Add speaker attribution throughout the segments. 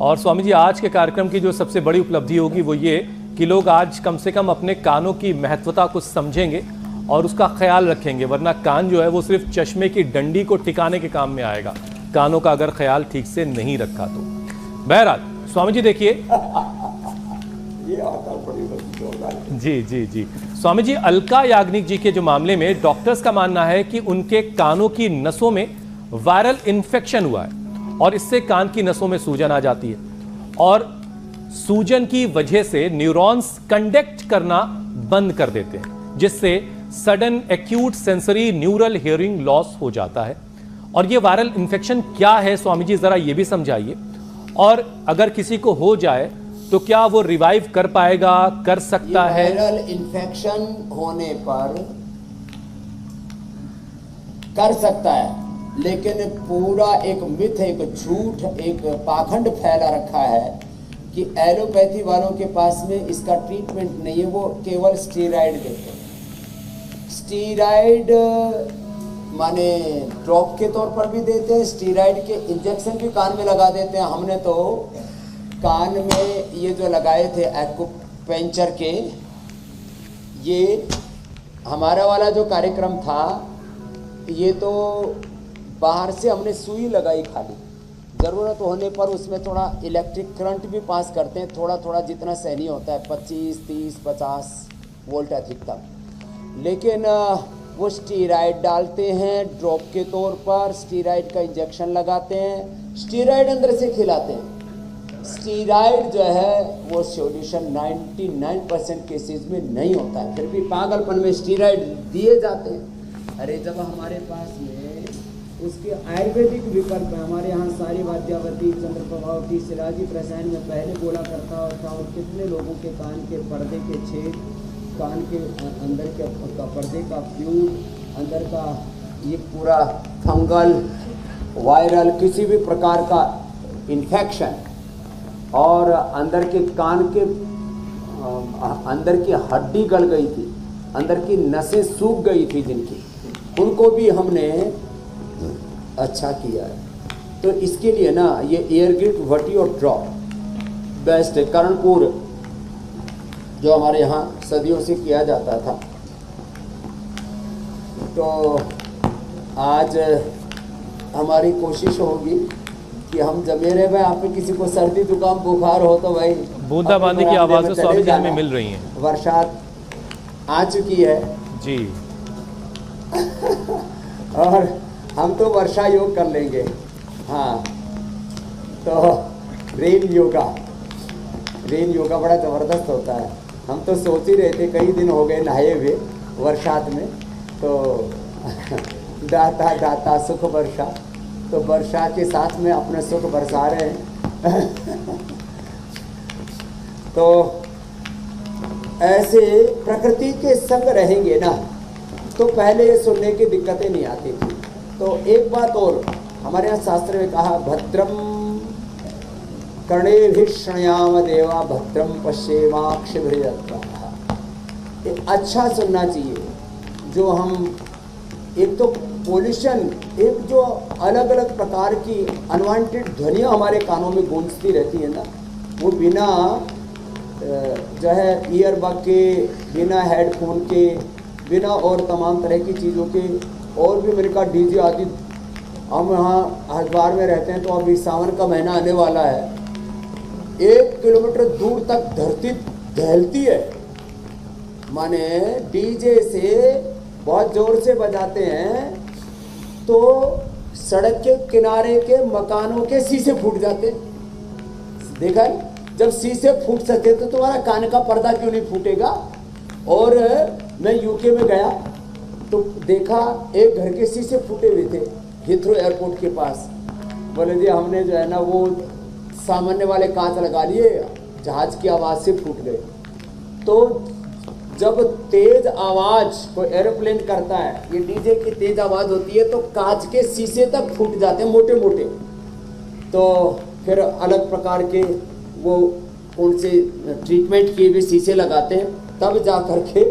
Speaker 1: और स्वामी जी, आज के कार्यक्रम की जो सबसे बड़ी उपलब्धि होगी वो ये कि लोग आज कम से कम अपने कानों की महत्वता को समझेंगे और उसका ख्याल रखेंगे, वरना कान जो है वो सिर्फ चश्मे की डंडी को टिकाने के काम में आएगा, कानों का अगर ख्याल ठीक से नहीं रखा तो। बहरहाल स्वामी जी देखिए, जी जी जी स्वामी जी, अलका याग्निक जी के जो मामले में डॉक्टर्स का मानना है कि उनके कानों की नसों में वायरल इन्फेक्शन हुआ है और इससे कान की नसों में सूजन आ जाती है और सूजन की वजह से न्यूरॉन्स कंडक्ट करना बंद कर देते हैं, जिससे sudden acute sensory neural hearing loss हो जाता है। और ये वायरल इन्फेक्शन क्या है स्वामी जी, जरा ये भी समझाइए। और अगर किसी को हो जाए तो क्या वो रिवाइव कर पाएगा, कर सकता है?
Speaker 2: वायरल इन्फेक्शन होने पर कर सकता है, लेकिन पूरा एक मिथ, एक झूठ, एक पाखंड फैला रखा है कि एलोपैथी वालों के पास में इसका ट्रीटमेंट नहीं है, वो केवल स्टीरॉइड देते हैं। स्टीरॉइड माने ड्रॉप के तौर पर भी देते हैं, स्टीरॉइड के इंजेक्शन भी कान में लगा देते हैं। हमने तो कान में ये जो लगाए थे एक्यूपंक्चर के, ये हमारा वाला जो कार्यक्रम था, ये तो बाहर से हमने सुई लगाई खाली, ज़रूरत होने पर उसमें थोड़ा इलेक्ट्रिक करंट भी पास करते हैं, थोड़ा थोड़ा जितना सहनीय होता है, 25, 30, 50 वोल्ट अधिकतम। लेकिन वो स्टीरॉइड डालते हैं ड्रॉप के तौर पर, स्टीरॉइड का इंजेक्शन लगाते हैं, स्टीरॉइड अंदर से खिलाते हैं। स्टीरॉइड जो है वो सॉल्यूशन 99% केसेस में नहीं होता है, फिर भी पागलपन में स्टीरॉइड दिए जाते हैं। अरे जब हमारे पास में उसके आयुर्वेदिक विकल्प है, हमारे यहाँ सारी वाद्यावती, चंद्रप्रभावती, सिराजी रसायन में पहले बोला करता था, और कितने लोगों के कान के पर्दे के छेद, कान के अंदर के पर्दे का फ्लूइड, अंदर का ये पूरा फंगल, वायरल, किसी भी प्रकार का इन्फेक्शन, और अंदर के कान के अंदर की हड्डी गल गई थी, अंदर की नसें सूख गई थी जिनकी, उनको भी हमने अच्छा किया है। तो इसके लिए ना ये एयरग्रिप वटी और ड्रॉप बेस्ट है। कर्णपुर जो हमारे यहाँ सदियों से किया जाता था, तो आज हमारी कोशिश होगी कि हम जमेरे में आप किसी को सर्दी जुकाम बुखार हो तो भाई
Speaker 1: बूंदाबांदी की आवाज़ें स्वामी जी हमें मिल रही हैं।
Speaker 2: बरसात आ चुकी है
Speaker 1: जी
Speaker 2: और हम तो वर्षा योग कर लेंगे। हाँ, तो रेन योगा बड़ा ज़बरदस्त होता है। हम तो सोच ही रहे थे, कई दिन हो गए नहाए हुए बरसात में, तो दाता दाता सुख वर्षा, तो वर्षा के साथ में अपने सुख बरसा रहे हैं। तो ऐसे प्रकृति के संग रहेंगे ना, तो पहले ये सुनने की दिक्कतें नहीं आती थी। तो एक बात और, हमारे यहाँ शास्त्र में कहा, भद्रम कर्णेभिः शृणुयाम देवा भद्रम पश्येमाक्षभिर्यजत्राः। अच्छा सुनना चाहिए। जो हम एक तो पोल्यूशन, एक जो अलग अलग प्रकार की अनवांटेड ध्वनियाँ हमारे कानों में गूंजती रहती है ना, वो बिना जो है ईयरबग के, बिना हेडफोन के, बिना और तमाम तरह की चीज़ों के, और भी मैंने कहा डीजे आदि। हम यहाँ हरिद्वार में रहते हैं, तो अभी सावन का महीना आने वाला है, 1 किलोमीटर दूर तक धरती दहलती है, माने डीजे से बहुत ज़ोर से बजाते हैं, तो सड़क के किनारे के मकानों के शीशे फूट जाते हैं। देखा है, जब शीशे फूट सके तो तुम्हारा कान का पर्दा क्यों नहीं फूटेगा। और मैं यूके में गया तो देखा एक घर के शीशे फूटे हुए थे हीथ्रो एयरपोर्ट के पास। बोले जी हमने जो है ना वो सामान्य वाले कांच लगा लिए, जहाज की आवाज़ से फूट गए। तो जब तेज आवाज़ कोई एरोप्लेन करता है, ये डीजे की तेज आवाज़ होती है, तो कांच के शीशे तक फूट जाते हैं मोटे मोटे। तो फिर अलग प्रकार के वो उनसे ट्रीटमेंट किए हुए शीशे लगाते हैं, तब जा कर के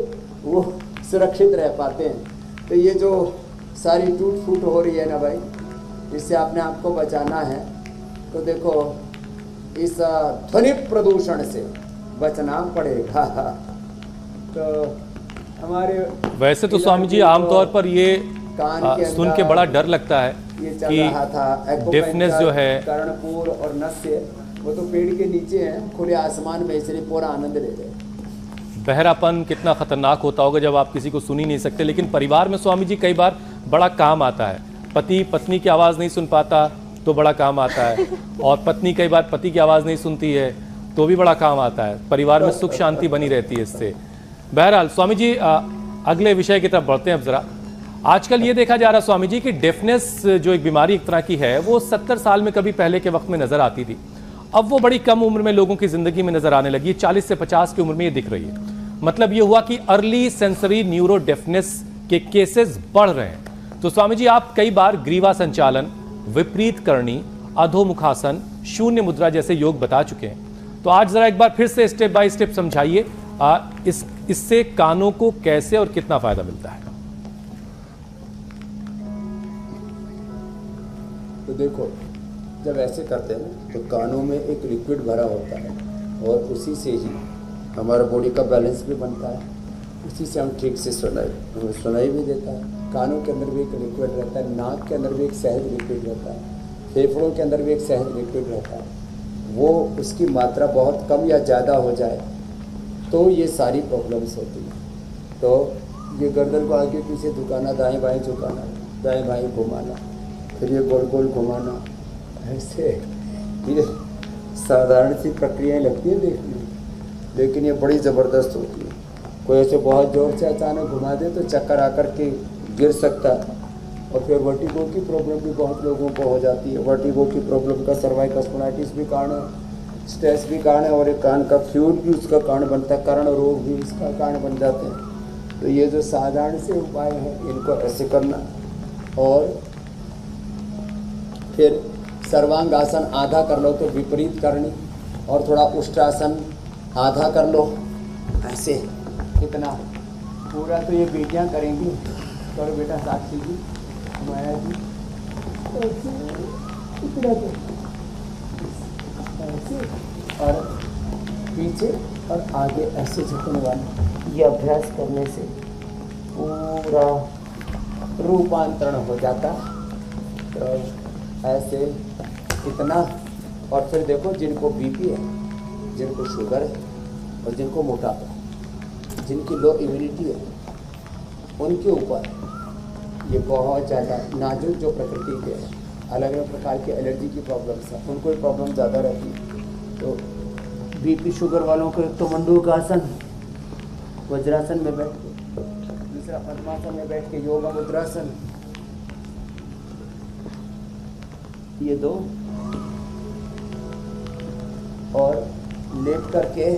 Speaker 2: वो सुरक्षित रह पाते हैं। तो ये जो सारी टूट फूट हो रही है ना भाई, इससे आपने आपको बचाना है। तो देखो इस ध्वनि प्रदूषण से बचना पड़ेगा। तो हमारे
Speaker 1: वैसे तो स्वामी जी आमतौर पर ये सुन के बड़ा डर लगता है
Speaker 2: ये चल रहा था
Speaker 1: डेफनेस जो है
Speaker 2: कर्णपुर और नस्य, वो तो पेड़ के नीचे हैं, खुले आसमान में, इसलिए पूरा आनंद ले रहे।
Speaker 1: बहरापन कितना खतरनाक होता होगा जब आप किसी को सुन ही नहीं सकते। लेकिन परिवार में स्वामी जी कई बार बड़ा काम आता है। पति पत्नी की आवाज़ नहीं सुन पाता तो बड़ा काम आता है, और पत्नी कई बार पति की आवाज़ नहीं सुनती है तो भी बड़ा काम आता है। परिवार में सुख शांति बनी रहती है इससे। बहरहाल स्वामी जी अगले विषय की तरफ बढ़ते हैं अब जरा। आजकल ये देखा जा रहा है स्वामी जी कि डेफनेस जो एक बीमारी एक तरह की है, वो 70 साल में कभी पहले के वक्त में नजर आती थी, अब वो बड़ी कम उम्र में लोगों की जिंदगी में नजर आने लगी है। 40 से 50 की उम्र में ये दिख रही है। मतलब ये हुआ कि अर्ली सेंसरी न्यूरो डेफनेस के केसेस बढ़ रहे हैं। तो स्वामी जी आप कई बार ग्रीवा संचालन, विपरीत करणी, अधोमुखासन, शून्य मुद्रा जैसे योग बता चुके हैं। तो आज जरा एक बार फिर से स्टेप बाय स्टेप समझाइए इससे कानों को कैसे और कितना फायदा मिलता है।
Speaker 2: तो देखो, जब ऐसे करते हैं तो कानों में एक लिक्विड भरा होता है और उसी से ही हमारा बॉडी का बैलेंस भी बनता है, उसी से हम ठीक से सुनाई भी देता है। कानों के अंदर भी एक लिक्विड रहता है, नाक के अंदर भी एक सहज लिक्विड रहता है, फेफड़ों के अंदर भी एक सहज लिक्विड रहता है। वो उसकी मात्रा बहुत कम या ज़्यादा हो जाए तो ये सारी प्रॉब्लम्स होती हैं। तो ये गर्दन को आगे पीछे झुकाना, दाएं बाएं झुकाना, दाएं बाएं घुमाना, फिर ये गोल गोल घुमाना, ऐसे ये साधारण सी प्रक्रियाएं लगती है देखने में, लेकिन ये बड़ी ज़बरदस्त होती है। कोई ऐसे बहुत ज़ोर से अचानक घुमा दे तो चक्कर आकर के गिर सकता है। और फिर वर्टिगो की प्रॉब्लम भी बहुत लोगों को हो जाती है। वर्टिगो की प्रॉब्लम का सर्वाइकल स्पोंडिलाइटिस भी कारण है, स्ट्रेस भी कारण है, और एक कान का फ्लूइड भी उसका कारण बनता है, कर्ण रोग भी इसका कारण बन जाते हैं। तो ये जो साधारण से उपाय हैं इनको ऐसे करना, और फिर सर्वांगासन आधा कर लो तो विपरीत करनी, और थोड़ा उष्ट्रासन आधा कर लो, ऐसे कितना पूरा। तो ये बेटियां करेंगी। चलो बेटा साक्षी जी, माया जी, ऐसे इतना तो ऐसे, और पीछे और आगे ऐसे झुकने वाले। ये अभ्यास करने से पूरा रूपांतरण हो जाता। तो ऐसे इतना। और फिर देखो, जिनको बीपी है, जिनको शुगर है, और जिनको मोटापा, जिनकी लो इम्यूनिटी है, उनके ऊपर ये बहुत ज़्यादा नाजुक जो प्रकृति के हैं, अलग अलग प्रकार की एलर्जी की प्रॉब्लम्स हैं, उनको ये प्रॉब्लम ज़्यादा रहती है। तो बीपी शुगर वालों को एक तो मंडूकासन, वज्रासन में बैठ के, दूसरा पद्मासन में बैठ के योगा मुद्रासन, ये दो, और लेट करके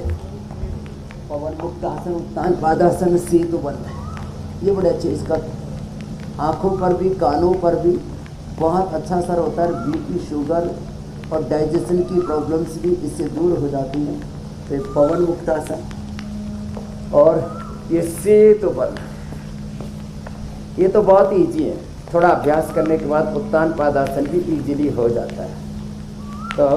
Speaker 2: पवन मुक्त आसन, उत्तान पादासन, शीत बंद। ये बड़े अच्छे, इसका आँखों पर भी कानों पर भी बहुत अच्छा असर होता है। बीपी शुगर और डाइजेशन की प्रॉब्लम्स भी इससे दूर हो जाती हैं। एक पवन मुक्त आसन और ये शीत बंद, ये तो बहुत ईजी है। थोड़ा अभ्यास करने के बाद उत्तान पादासन भी इजीली हो जाता है। तो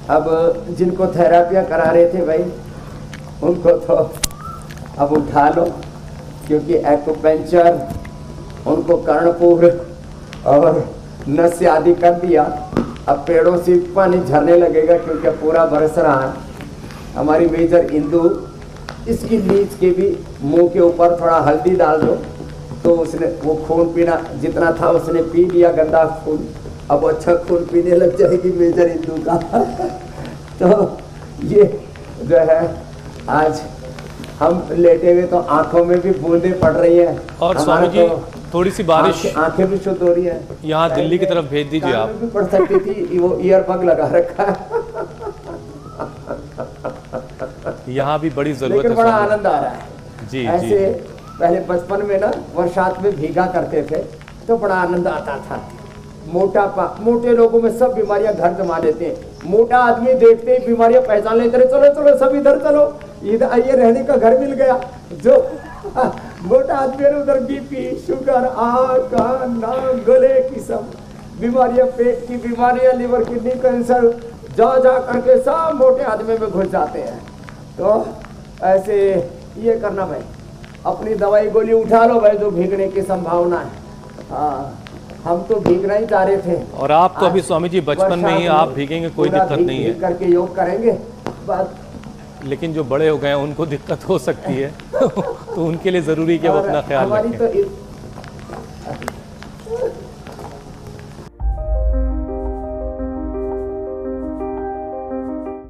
Speaker 2: अब जिनको थेरापियाँ करा रहे थे भाई, उनको तो अब उठा लो, क्योंकि एक्यूपंक्चर, उनको कर्णपुर और नस्य आदि कर दिया। अब पेड़ों से पानी झरने लगेगा, क्योंकि पूरा बरस रहा है। हमारी मेजर इंदु, इसकी लीच के भी मुंह के ऊपर थोड़ा हल्दी डाल दो, तो उसने वो खून पीना जितना था उसने पी लिया, गंदा खून, अब अच्छा खून पीने लग जाएगी मेजर इंदु का। तो ये जो है, आज हम लेटे हुए तो आंखों में भी बूंदे पड़ रही हैं।
Speaker 1: और स्वामी जी थोड़ी सी बारिश,
Speaker 2: आंखें भी शुद्ध हो रही है।
Speaker 1: यहाँ दिल्ली की तरफ भेज दीजिए आप।
Speaker 2: भी पड़ सकती थी, वो ईयरबग लगा रखा है।
Speaker 1: यहाँ भी बड़ी जरूरत है।
Speaker 2: लेकिन बड़ा आनंद आ रहा है
Speaker 1: जी।
Speaker 2: ऐसे
Speaker 1: जी।
Speaker 2: पहले बचपन में ना बरसात में भीगा करते थे तो बड़ा आनंद आता था। मोटापा, मोटे लोगों में सब बीमारियां घर जमा लेते हैं। मोटा आदमी देखते ही बीमारियां पहचान लेते हैं, चलो चलो सब इधर चलो, इधर आइए, रहने का घर मिल गया। जो मोटा आदमी है उधर बीपी शुगर, आँख, कान, नाक, गले की सब बीमारियां, पेट की बीमारियां, लिवर, किडनी, कैंसर, जा करके सब मोटे आदमी में घुस जाते हैं। तो ऐसे ये करना भाई, अपनी दवाई गोली उठा लो भाई, जो भीगने की संभावना है। हाँ, हम तो भीगना ही चाह रहे थे।
Speaker 1: और आप तो अभी स्वामी जी बचपन में ही आप भीगेंगे, कोई दिक्कत नहीं है,
Speaker 2: करके योग करेंगे बस।
Speaker 1: लेकिन जो बड़े हो गए हैं उनको दिक्कत हो सकती है तो उनके लिए जरूरी है कि वो अपना ख्याल रखें।
Speaker 2: हमारी तो